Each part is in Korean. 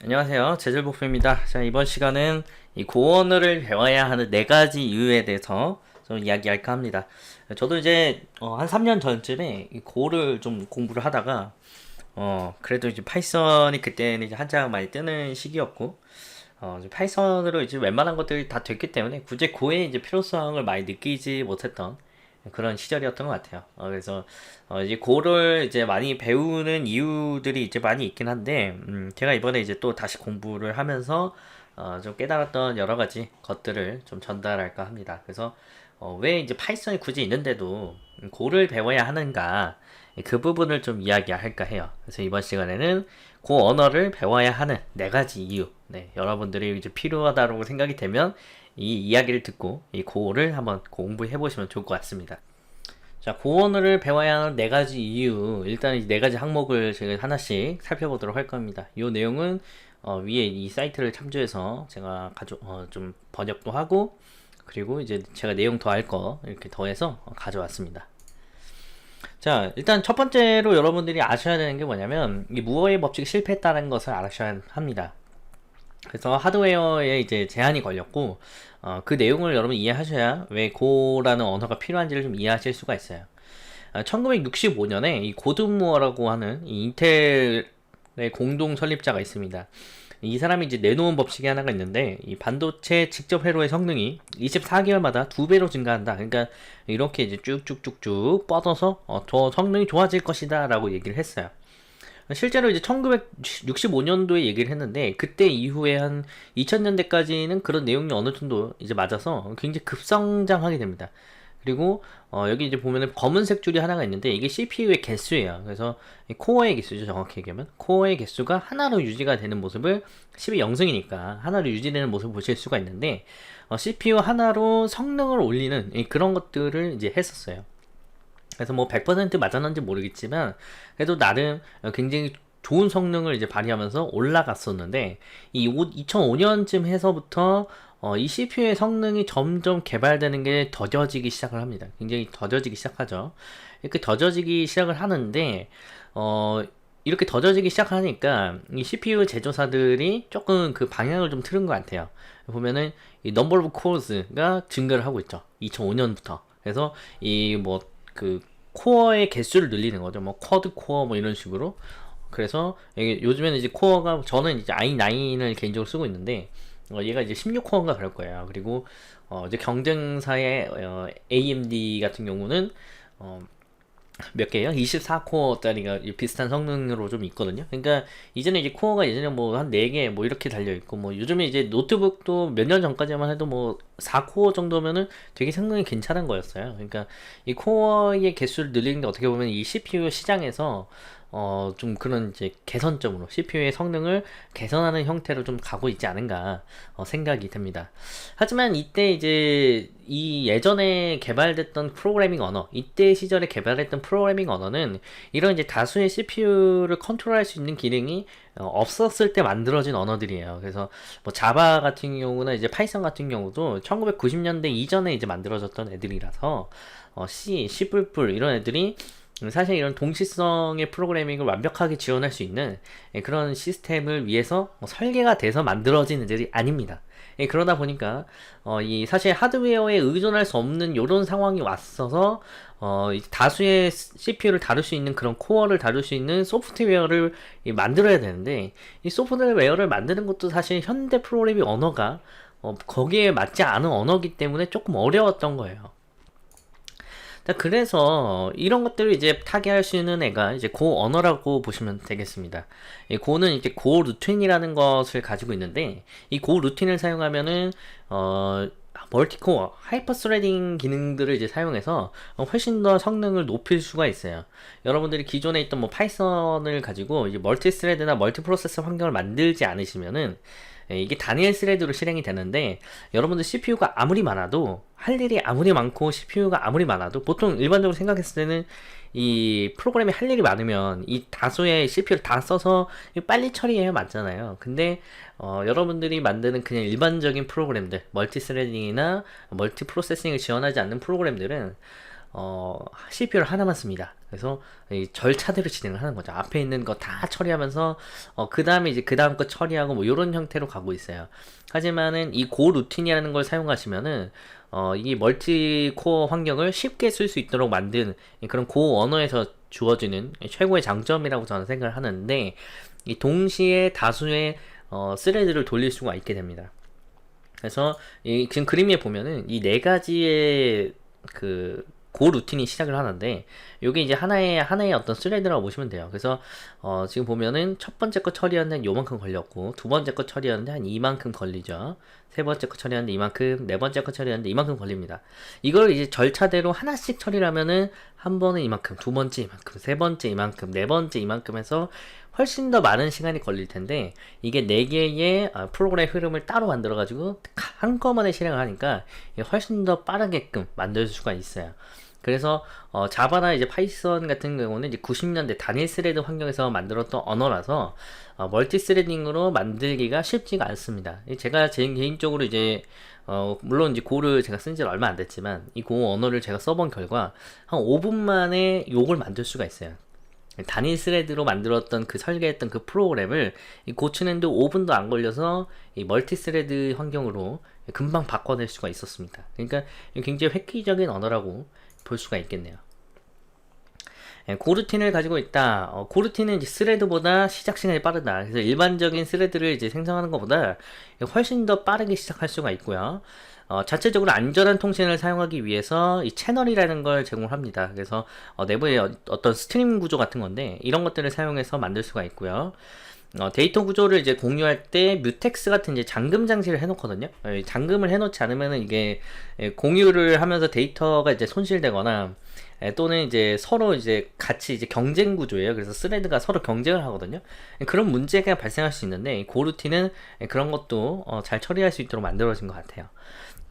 안녕하세요. 제절복수입니다. 자, 이번 시간은 이 고언어를 배워야 하는 네 가지 이유에 대해서 좀 이야기할까 합니다. 저도 이제 한 3년 전쯤에 이 고를 좀 공부를 하다가 그래도 이제 파이썬이 그때는 이제 한창 많이 뜨는 시기였고 이제 파이썬으로 이제 웬만한 것들이 다 됐기 때문에 굳이 고의 이제 필요성을 많이 느끼지 못했던 그런 시절이었던 것 같아요. 그래서 이제 고를 이제 많이 배우는 이유들이 이제 많이 있긴 한데, 제가 이번에 이제 또 다시 공부를 하면서 좀 깨달았던 여러 가지 것들을 좀 전달할까 합니다. 그래서 왜 이제 파이썬이 굳이 있는데도 고를 배워야 하는가, 그 부분을 좀 이야기할까 해요. 그래서 이번 시간에는 고 언어를 배워야 하는 네 가지 이유, 네, 여러분들이 이제 필요하다고 생각이 되면 이 이야기를 듣고 이 고어를 한번 공부해 보시면 좋을 것 같습니다. 자, 고어를 배워야 하는 네 가지 이유. 일단 이 네 가지 항목을 제가 하나씩 살펴보도록 할 겁니다. 이 내용은 위에 이 사이트를 참조해서 제가 좀 번역도 하고, 그리고 이제 제가 내용 더할 거 이렇게 더해서 가져왔습니다. 자, 일단 첫 번째로 여러분들이 아셔야 되는 게 뭐냐면 이 무어의 법칙이 실패했다는 것을 알아셔야 합니다. 그래서 하드웨어에 이제 제한이 걸렸고, 그 내용을 여러분 이해하셔야 왜 고라는 언어가 필요한지를 좀 이해하실 수가 있어요. 1965년에 이 고든 무어라고 하는 이 인텔의 공동 설립자가 있습니다. 이 사람이 이제 내놓은 법칙이 하나가 있는데, 이 반도체 직접 회로의 성능이 24개월마다 2배로 증가한다. 그러니까 이렇게 이제 쭉쭉쭉쭉 뻗어서 더 성능이 좋아질 것이다 라고 얘기를 했어요. 실제로 이제 1965년도에 얘기를 했는데, 그때 이후에 한 2000년대까지는 그런 내용이 어느 정도 이제 맞아서 굉장히 급성장하게 됩니다. 그리고 여기 이제 보면은 검은색 줄이 하나가 있는데, 이게 CPU의 개수예요. 그래서 코어의 개수죠. 정확히 얘기하면 코어의 개수가 하나로 유지가 되는 모습을, 10의 0승이니까 하나로 유지되는 모습을 보실 수가 있는데, CPU 하나로 성능을 올리는 그런 것들을 이제 했었어요. 그래서 뭐 100% 맞았는지 모르겠지만, 그래도 나름 굉장히 좋은 성능을 이제 발휘하면서 올라갔었는데, 이 2005년쯤 해서부터 이 CPU의 성능이 점점 개발되는 게 더뎌지기 시작을 합니다. 굉장히 더뎌지기 시작하죠. 이렇게 더뎌지기 시작을 하는데, 이렇게 더뎌지기 시작하니까 이 CPU 제조사들이 조금 그 방향을 좀 틀은 것 같아요. 보면은 이 넘버 오브 코어스가 증가를 하고 있죠. 2005년부터. 그래서 그 코어의 개수를 늘리는 거죠. 뭐 쿼드 코어 뭐 이런 식으로. 그래서 이게 요즘에는 이제 코어가, 저는 이제 i9을 개인적으로 쓰고 있는데, 얘가 이제 16코어인가 그럴 거예요. 그리고 이제 경쟁사의 AMD 같은 경우는 몇 개예요? 24코어짜리가 비슷한 성능으로 좀 있거든요. 그러니까 이제는 이제 코어가 예전에 뭐 한 4개 뭐 이렇게 달려 있고, 뭐 요즘에 이제 노트북도 몇 년 전까지만 해도 뭐 4코어 정도면은 되게 성능이 괜찮은 거였어요. 그러니까 이 코어의 개수를 늘리는 게 어떻게 보면 이 CPU 시장에서 좀 그런 이제 개선점으로 CPU의 성능을 개선하는 형태로 좀 가고 있지 않은가 생각이 듭니다. 하지만 이때 이제 이 예전에 개발됐던 프로그래밍 언어, 이때 시절에 개발했던 프로그래밍 언어는 이런 이제 다수의 CPU를 컨트롤할 수 있는 기능이 없었을 때 만들어진 언어들이에요. 그래서 뭐 자바 같은 경우나 이제 파이썬 같은 경우도 1990년대 이전에 이제 만들어졌던 애들이라서 C, C++ 이런 애들이 사실 이런 동시성의 프로그래밍을 완벽하게 지원할 수 있는 그런 시스템을 위해서 설계가 돼서 만들어진 애들이 아닙니다. 그러다 보니까 이 사실 하드웨어에 의존할 수 없는 이런 상황이 왔어서 다수의 CPU를 다룰 수 있는 그런 코어를 다룰 수 있는 소프트웨어를 만들어야 되는데, 이 소프트웨어를 만드는 것도 사실 현대 프로그래밍 언어가 거기에 맞지 않은 언어이기 때문에 조금 어려웠던 거예요. 자, 그래서 이런 것들을 이제 타개할 수 있는 애가 이제 고 언어라고 보시면 되겠습니다. 이 고는 이제 고 루틴이라는 것을 가지고 있는데, 이 고 루틴을 사용하면은 멀티코어, 하이퍼 스레딩 기능들을 이제 사용해서 훨씬 더 성능을 높일 수가 있어요. 여러분들이 기존에 있던 뭐 파이썬을 가지고 이제 멀티 스레드나 멀티 프로세서 환경을 만들지 않으시면은, 이게 단일 스레드로 실행이 되는데, 여러분들 CPU가 아무리 많아도, 할 일이 아무리 많고 CPU가 아무리 많아도, 보통 일반적으로 생각했을 때는 이 프로그램이 할 일이 많으면 이 다수의 CPU를 다 써서 빨리 처리해야 맞잖아요. 근데 여러분들이 만드는 그냥 일반적인 프로그램들, 멀티 스레딩이나 멀티 프로세싱을 지원하지 않는 프로그램들은 CPU를 하나만 씁니다. 그래서 이 절차대로 진행을 하는 거죠. 앞에 있는 거 다 처리하면서 그 다음에 이제 그 다음 거 처리하고 뭐 이런 형태로 가고 있어요. 하지만은 이 고 루틴이라는 걸 사용하시면은 이 멀티코어 환경을 쉽게 쓸 수 있도록 만든 그런 고 언어에서 주어지는 최고의 장점이라고 저는 생각을 하는데, 이 동시에 다수의 스레드를 돌릴 수가 있게 됩니다. 그래서 지금 그림에 보면은 이 네 가지의 고 루틴이 시작을 하는데, 요게 이제 하나의 어떤 스레드라고 보시면 돼요. 그래서 지금 보면은 첫 번째 거 처리하는데 한 요만큼 걸렸고, 두 번째 거 처리하는데 한 이만큼 걸리죠. 세 번째 거 처리하는데 이만큼, 네 번째 거 처리하는데 이만큼 걸립니다. 이걸 이제 절차대로 하나씩 처리를 하면은 한 번은 이만큼, 두 번째 이만큼, 세 번째 이만큼, 네 번째 이만큼 해서 훨씬 더 많은 시간이 걸릴 텐데, 이게 네 개의 프로그램 흐름을 따로 만들어 가지고 한꺼번에 실행을 하니까 훨씬 더 빠르게끔 만들 수가 있어요. 그래서 자바나 이제 파이썬 같은 경우는 이제 90년대 단일 스레드 환경에서 만들었던 언어라서 멀티 스레딩으로 만들기가 쉽지가 않습니다. 제가 제 개인적으로 이제 물론 이제 고를 제가 쓴 지 얼마 안 됐지만, 이 고 언어를 제가 써본 결과 한 5분 만에 욕을 만들 수가 있어요. 단일 스레드로 만들었던 설계했던 그 프로그램을 고치는데 5분도 안 걸려서 이 멀티 스레드 환경으로 금방 바꿔낼 수가 있었습니다. 그러니까 굉장히 획기적인 언어라고 볼 수가 있겠네요. 고루틴을 가지고 있다. 고루틴은 이제 스레드보다 시작 시간이 빠르다. 그래서 일반적인 스레드를 이제 생성하는 것보다 훨씬 더 빠르게 시작할 수가 있고요. 자체적으로 안전한 통신을 사용하기 위해서 이 채널이라는 걸 제공합니다. 그래서 내부에 어떤 스트림 구조 같은 건데, 이런 것들을 사용해서 만들 수가 있고요. 데이터 구조를 이제 공유할 때 뮤텍스 같은 이제 잠금 장치를 해놓거든요. 잠금을 해놓지 않으면은 이게 공유를 하면서 데이터가 이제 손실되거나, 또는 이제 서로 이제 같이 이제 경쟁 구조예요. 그래서 스레드가 서로 경쟁을 하거든요. 그런 문제가 발생할 수 있는데, 고루틴은 그런 것도 잘 처리할 수 있도록 만들어진 것 같아요.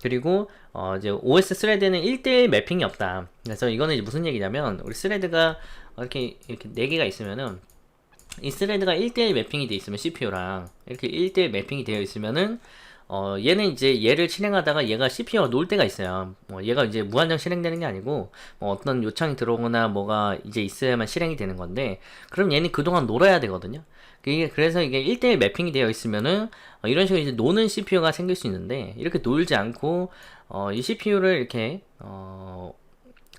그리고 이제 OS 스레드는 1대1 매핑이 없다. 그래서 이거는 이제 무슨 얘기냐면, 우리 스레드가 이렇게 4개가 있으면은, 이 스레드가 1대1 매핑이 되어 있으면, CPU랑 이렇게 1대1 매핑이 되어 있으면은 얘는 이제 얘를 실행하다가 얘가 CPU가 놀 때가 있어요. 얘가 이제 무한정 실행되는 게 아니고, 어떤 요청이 들어오거나 뭐가 이제 있어야만 실행이 되는 건데, 그럼 얘는 그동안 놀아야 되거든요. 그래서 이게 1대1 매핑이 되어 있으면은 이런 식으로 이제 노는 CPU가 생길 수 있는데, 이렇게 놀지 않고 이 CPU를 이렇게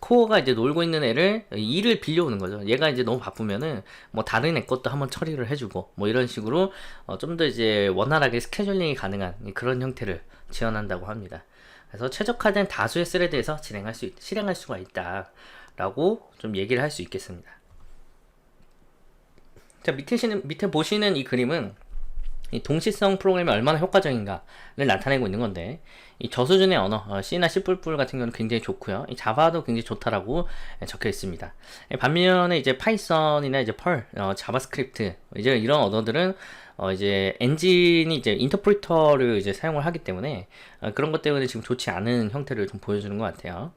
코어가 이제 놀고 있는 애를 일을 빌려오는 거죠. 얘가 이제 너무 바쁘면은 뭐 다른 애 것도 한번 처리를 해주고, 뭐 이런 식으로 좀 더 이제 원활하게 스케줄링이 가능한 그런 형태를 지원한다고 합니다. 그래서 최적화된 다수의 스레드에서 실행할 수가 있다라고 좀 얘기를 할 수 있겠습니다. 자, 밑에 보시는 이 그림은 이 동시성 프로그램이 얼마나 효과적인가를 나타내고 있는 건데, 이 저수준의 언어 C나 C++ 같은 경우는 굉장히 좋고요. 이 자바도 굉장히 좋다라고 적혀 있습니다. 반면에 이제 파이썬이나 이제 펄, 자바스크립트 이제 이런 언어들은 이제 엔진이 이제 인터프리터를 이제 사용을 하기 때문에 그런 것 때문에 지금 좋지 않은 형태를 좀 보여주는 것 같아요.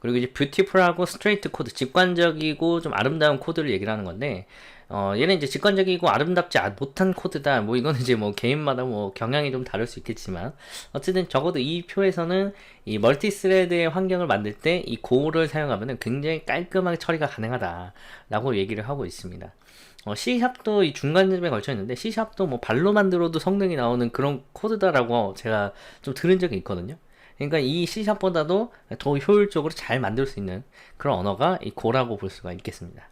그리고 이제 뷰티풀하고 스트레이트 코드, 직관적이고 좀 아름다운 코드를 얘기를 하는 건데, 얘는 이제 직관적이고 아름답지 못한 코드다. 뭐 이거는 이제 뭐 개인마다 뭐 경향이 좀 다를 수 있겠지만, 어쨌든 적어도 이 표에서는 이 멀티스레드의 환경을 만들 때 이 고를 사용하면은 굉장히 깔끔하게 처리가 가능하다라고 얘기를 하고 있습니다. C샵도 이 중간쯤에 걸쳐 있는데, C샵도 뭐 발로 만들어도 성능이 나오는 그런 코드다라고 제가 좀 들은 적이 있거든요. 그러니까 이 C샵보다도 더 효율적으로 잘 만들 수 있는 그런 언어가 이 고라고 볼 수가 있겠습니다.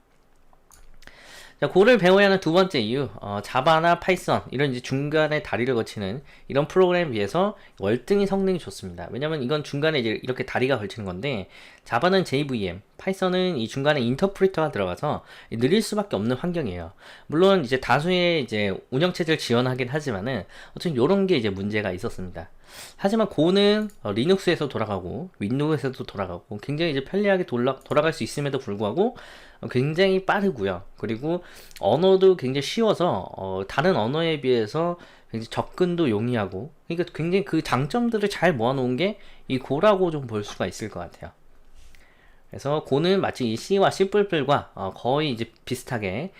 자, 고를 배워야 하는 두 번째 이유, 자바나 파이썬 이런 이제 중간에 다리를 거치는 이런 프로그램에 비해서 월등히 성능이 좋습니다. 왜냐면 이건 중간에 이제 이렇게 다리가 걸치는 건데, 자바는 JVM, 파이썬은 이 중간에 인터프리터가 들어가서 느릴 수밖에 없는 환경이에요. 물론 이제 다수의 이제 운영체제를 지원하긴 하지만은 어쨌든 요런 게 이제 문제가 있었습니다. 하지만 고는 리눅스에서 돌아가고 윈도우에서도 돌아가고 굉장히 이제 편리하게 돌아갈 수 있음에도 불구하고 굉장히 빠르고요. 그리고 언어도 굉장히 쉬워서 다른 언어에 비해서 굉장히 접근도 용이하고, 그러니까 굉장히 그 장점들을 잘 모아놓은 게 이 고라고 좀 볼 수가 있을 것 같아요. 그래서 고는 마치 이 C와 C++과 거의 이제 비슷하게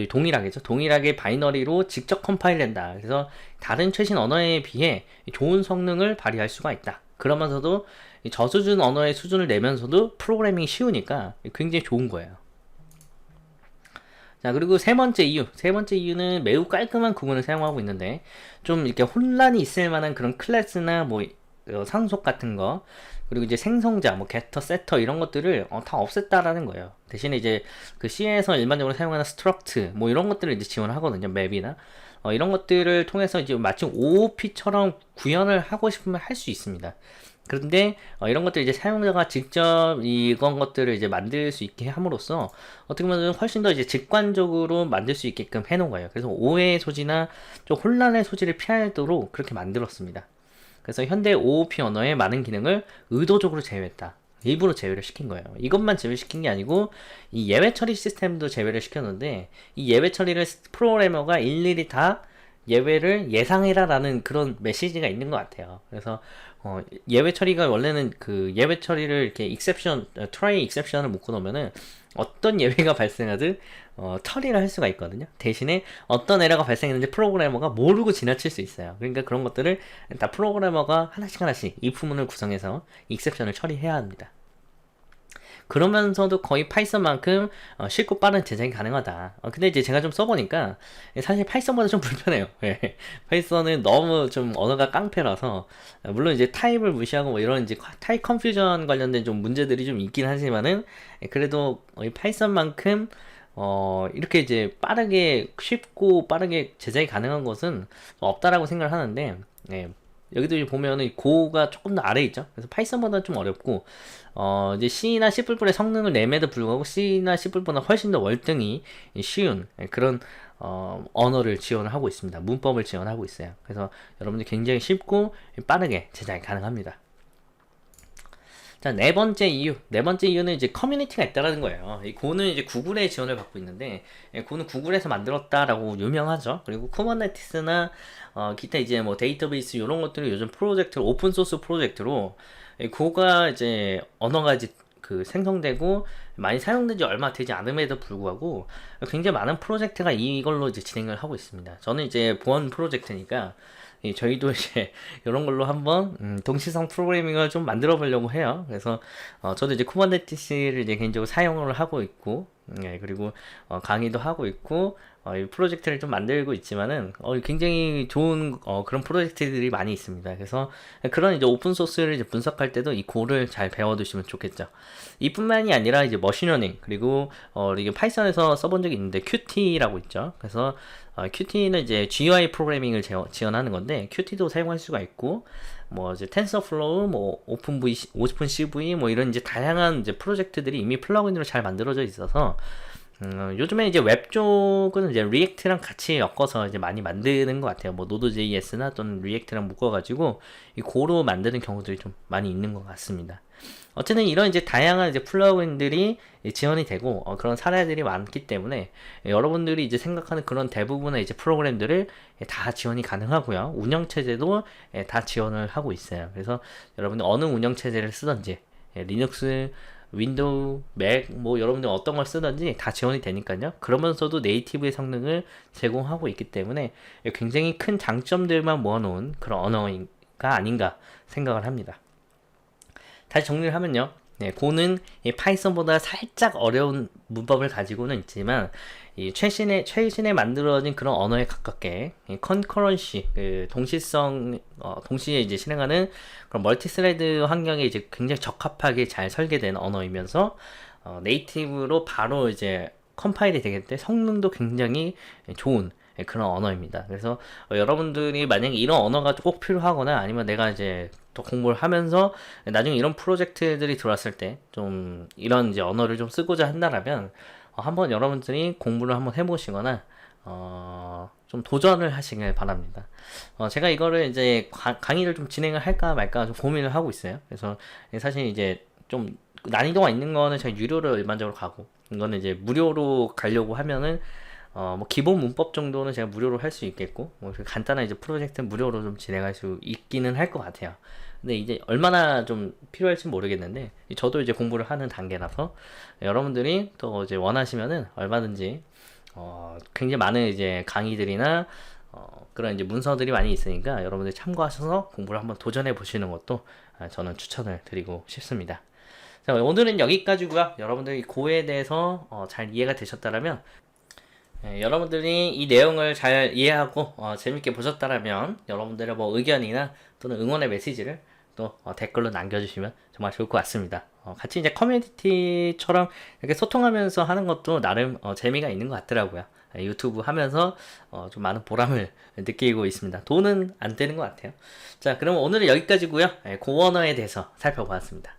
동일하게죠. 동일하게 바이너리로 직접 컴파일 된다. 그래서 다른 최신 언어에 비해 좋은 성능을 발휘할 수가 있다 그러면서도 이 저수준 언어의 수준을 내면서도 프로그래밍이 쉬우니까 굉장히 좋은 거예요. 자, 그리고 세 번째 이유. 세 번째 이유는 매우 깔끔한 구문을 사용하고 있는데, 좀 이렇게 혼란이 있을 만한 그런 클래스나 뭐, 상속 같은 거, 그리고 이제 생성자, 뭐, 게터, 세터, 이런 것들을 다 없앴다라는 거예요. 대신에 이제 그 C에서 일반적으로 사용하는 스트럭트, 뭐, 이런 것들을 이제 지원하거든요. 맵이나. 이런 것들을 통해서 이제 마침 OOP처럼 구현을 하고 싶으면 할 수 있습니다. 그런데 이런 것들 이제 사용자가 직접 이런 것들을 이제 만들 수 있게 함으로써 어떻게 보면 훨씬 더 이제 직관적으로 만들 수 있게끔 해놓은 거예요. 그래서 오해의 소지나 좀 혼란의 소지를 피하도록 그렇게 만들었습니다. 그래서 현대 OOP 언어의 많은 기능을 의도적으로 제외했다. 일부러 제외를 시킨 거예요. 이것만 제외시킨 게 아니고 이 예외 처리 시스템도 제외를 시켰는데, 이 예외 처리를 프로그래머가 일일이 다 예외를 예상해라라는 그런 메시지가 있는 것 같아요. 그래서 예외 처리가 원래는 그 예외 처리를 이렇게 exception, try exception을 묶어 놓으면은 어떤 예외가 발생하든 처리를 할 수가 있거든요. 대신에 어떤 에러가 발생했는지 프로그래머가 모르고 지나칠 수 있어요. 그러니까 그런 것들을 다 프로그래머가 하나씩 하나씩 if문을 구성해서 exception을 처리해야 합니다. 그러면서도 거의 파이썬만큼 쉽고 빠른 제작이 가능하다. 근데 이제 제가 좀 써보니까 사실 파이썬보다 좀 불편해요. 예. 파이썬은 너무 좀 언어가 깡패라서, 물론 이제 타입을 무시하고 뭐 이런 이제 타입 컨퓨전 관련된 좀 문제들이 좀 있긴 하지만은, 그래도 파이썬만큼 이렇게 이제 빠르게 쉽고 빠르게 제작이 가능한 것은 없다라고 생각을 하는데, 예. 여기도 이제 보면은 고가 조금 더 아래에 있죠. 그래서 파이썬보다는 좀 어렵고, 이제 C나 C++의 성능을 내매도 불구하고 C나 C++보다 훨씬 더 월등히 쉬운 그런 언어를 지원을 하고 있습니다. 문법을 지원하고 있어요. 그래서 여러분들 굉장히 쉽고 빠르게 제작이 가능합니다. 자, 네 번째 이유. 네 번째 이유는 이제 커뮤니티가 있다라는 거예요. 이 고는 이제 구글의 지원을 받고 있는데, 고는 구글에서 만들었다라고 유명하죠. 그리고 쿠버네티스나 기타 이제 뭐 데이터베이스 이런 것들을 요즘 프로젝트로, 오픈 소스 프로젝트로 고가 이제 언어가 이제 그 생성되고 많이 사용된 지 얼마 되지 않음에도 불구하고 굉장히 많은 프로젝트가 이걸로 이제 진행을 하고 있습니다. 저는 이제 보안 프로젝트니까 저희도 이제 이런 걸로 한번 동시성 프로그래밍을 좀 만들어 보려고 해요. 그래서 저도 이제 쿠버네티스를 이제 개인적으로 사용을 하고 있고, 그리고 강의도 하고 있고, 이 프로젝트를 좀 만들고 있지만은 굉장히 좋은 그런 프로젝트들이 많이 있습니다. 그래서 그런 이제 오픈 소스를 이제 분석할 때도 이 고를 잘 배워두시면 좋겠죠. 이뿐만이 아니라 이제 머신러닝, 그리고 이게 파이썬에서 써본 적이 있는데 Qt라고 있죠. 그래서 Qt는 이제 GUI 프로그래밍을 지원하는 건데 Qt도 사용할 수가 있고, 뭐 이제 텐서플로우, 뭐 오픈CV 뭐 이런 이제 다양한 이제 프로젝트들이 이미 플러그인으로 잘 만들어져 있어서 요즘에 이제 웹 쪽은 이제 리액트랑 같이 엮어서 이제 많이 만드는 것 같아요. 뭐 노드.js나 또는 리액트랑 묶어가지고 이 고로 만드는 경우들이 좀 많이 있는 것 같습니다. 어쨌든 이런 이제 다양한 이제 플러그인들이 지원이 되고 그런 사례들이 많기 때문에 여러분들이 이제 생각하는 그런 대부분의 이제 프로그램들을 다 지원이 가능하고요. 운영체제도 다 지원을 하고 있어요. 그래서 여러분들 어느 운영체제를 쓰던지 리눅스, 윈도우, 맥, 뭐 여러분들 어떤 걸 쓰든지 다 지원이 되니까요. 그러면서도 네이티브의 성능을 제공하고 있기 때문에 굉장히 큰 장점들만 모아놓은 그런 언어가 아닌가 생각을 합니다. 다시 정리를 하면요. 고는 이 파이썬보다 살짝 어려운 문법을 가지고는 있지만 이 최신에 만들어진 그런 언어에 가깝게 컨커런시, 그 동시성, 동시에 이제 실행하는 그런 멀티스레드 환경에 이제 굉장히 적합하게 잘 설계된 언어이면서 네이티브로 바로 이제 컴파일이 되기 때문에 성능도 굉장히 좋은 그런 언어입니다. 그래서 여러분들이 만약에 이런 언어가 꼭 필요하거나 아니면 내가 이제 더 공부를 하면서 나중에 이런 프로젝트들이 들어왔을 때 좀 이런 이제 언어를 좀 쓰고자 한다라면 한번 여러분들이 공부를 한번 해보시거나 좀 도전을 하시길 바랍니다. 제가 이거를 이제 강의를 좀 진행을 할까 말까 좀 고민을 하고 있어요. 그래서 사실 이제 좀 난이도가 있는 거는 제가 유료로 일반적으로 가고, 이거는 이제 무료로 가려고 하면은 뭐 기본 문법 정도는 제가 무료로 할 수 있겠고, 뭐 간단한 이제 프로젝트 무료로 좀 진행할 수 있기는 할 것 같아요. 근데 이제 얼마나 좀 필요할지 모르겠는데, 저도 이제 공부를 하는 단계라서 여러분들이 또 이제 원하시면은 얼마든지 굉장히 많은 이제 강의들이나 그런 이제 문서들이 많이 있으니까 여러분들 참고하셔서 공부를 한번 도전해 보시는 것도 저는 추천을 드리고 싶습니다. 자, 오늘은 여기까지고요. 여러분들이 고에 대해서 잘 이해가 되셨다면 여러분들이 이 내용을 잘 이해하고 재밌게 보셨다면 여러분들의 뭐 의견이나 또는 응원의 메시지를 또 댓글로 남겨주시면 정말 좋을 것 같습니다. 같이 이제 커뮤니티처럼 이렇게 소통하면서 하는 것도 나름 재미가 있는 것 같더라고요. 유튜브 하면서 좀 많은 보람을 느끼고 있습니다. 돈은 안 되는 것 같아요. 자, 그럼 오늘은 여기까지고요. 고언어에 대해서 살펴보았습니다.